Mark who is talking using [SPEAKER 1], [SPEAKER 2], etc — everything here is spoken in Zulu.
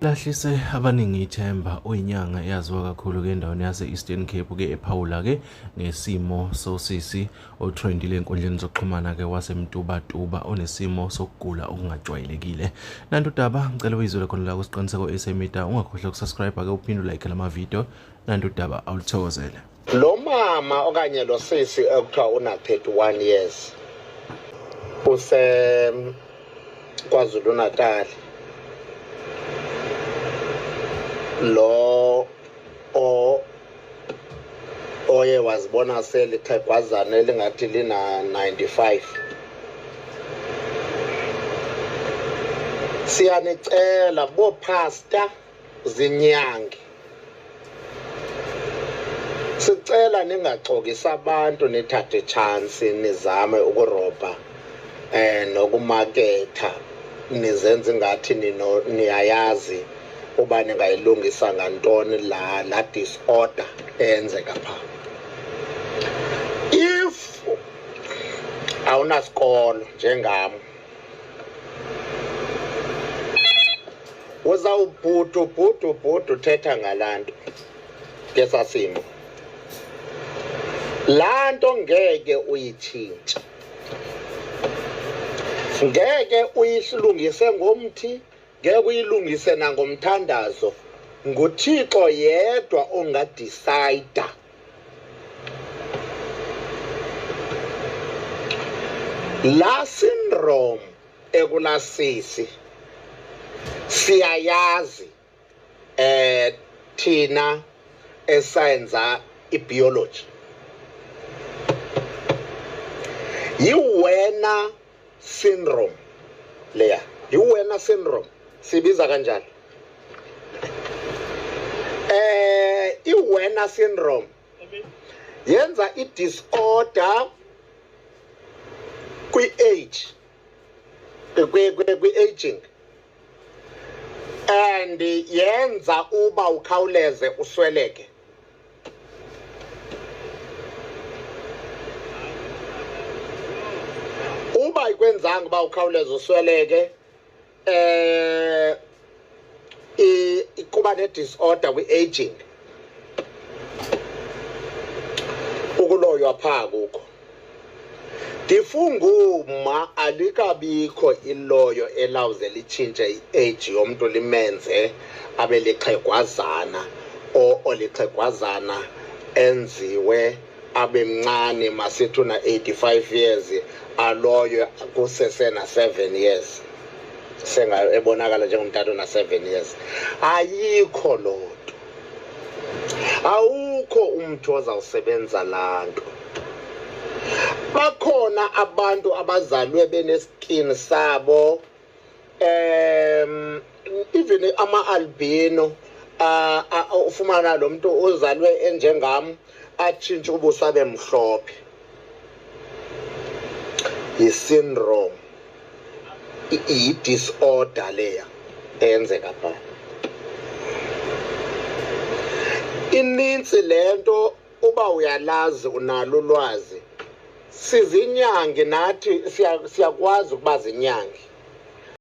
[SPEAKER 1] Lahlise abaningi ithemba uyinyanga eyaziwa kakhulu ke endaweni yase-Eastern Cape ke ephawula ke ngesimo sosisi otrendile enkundleni zokuxhumana ke wasemtubatuba onesimo sokugula okungajwayelekile. Nantu udaba ngicela uyizwe khona la kusiqiniseko SA Media, ungakhohlwa ukusubscribe ke uphinde ulike lama video. Nantu udaba awulithokozele.
[SPEAKER 2] Lo mama okanye lo sisi ekuthiwa una 31 years use KwaZulu Natal, lo oye wazibona selixhegwazana elingathi lina 95. Siyanicela bophasta zinyangi, sicela ningaxokisa abantu, nithathe chance nizame ukurobha nokumaketha, nizenze ngathi niyayazi uba ningayilungisa ngantoni la disorder eyenzeka pha. If awunasikolo njengam, uzawubhudu uthetha ngalanto ngesasimo. Lanto ngeke uyitshintshe, ngeke uyilungise ngomthi, ngeke uyilungise nangomthandazo. NguThixo yedwa ongadicide. La syndrome ekulasisi siyayazi thina esayenza ibiology. Yiwena syndrome leya, yiwena syndrome sibiza kanjalo. Iwena syndrome yenza i-disorder kwi-age, kwi-aging, and yenza uba ukhawuleze usweleke. Uba ikwenzanga uba ukhawuleze usweleke, kuba ne-disorder kwi-aging, ukuloywa phaa kukho. Ndifunguma alikabikho iloyo elawuze litshintshe i-age yomntu limenze abe lixhegwazana, olixhegwazana enziwe abe mncane, masithi una 85 years aloywe kusesena 7 years, ebonakala njengomntana ona 7 years. Ayikho loo nto, awukho umntu ozawusebenza laa nto. Bakhona abantu abazalwe beneskin sabo, even ama-albino, ufumana lo mntu uzalwe enjengam atshintshe ubuso abe mhlophe. Yi-syndrome, yi-disorder leya eyenzeka pha. Inintsi le nto, uba uyalazi unalo ulwazi, sizinyangi nathi siyakwazi ukuba zinyangi.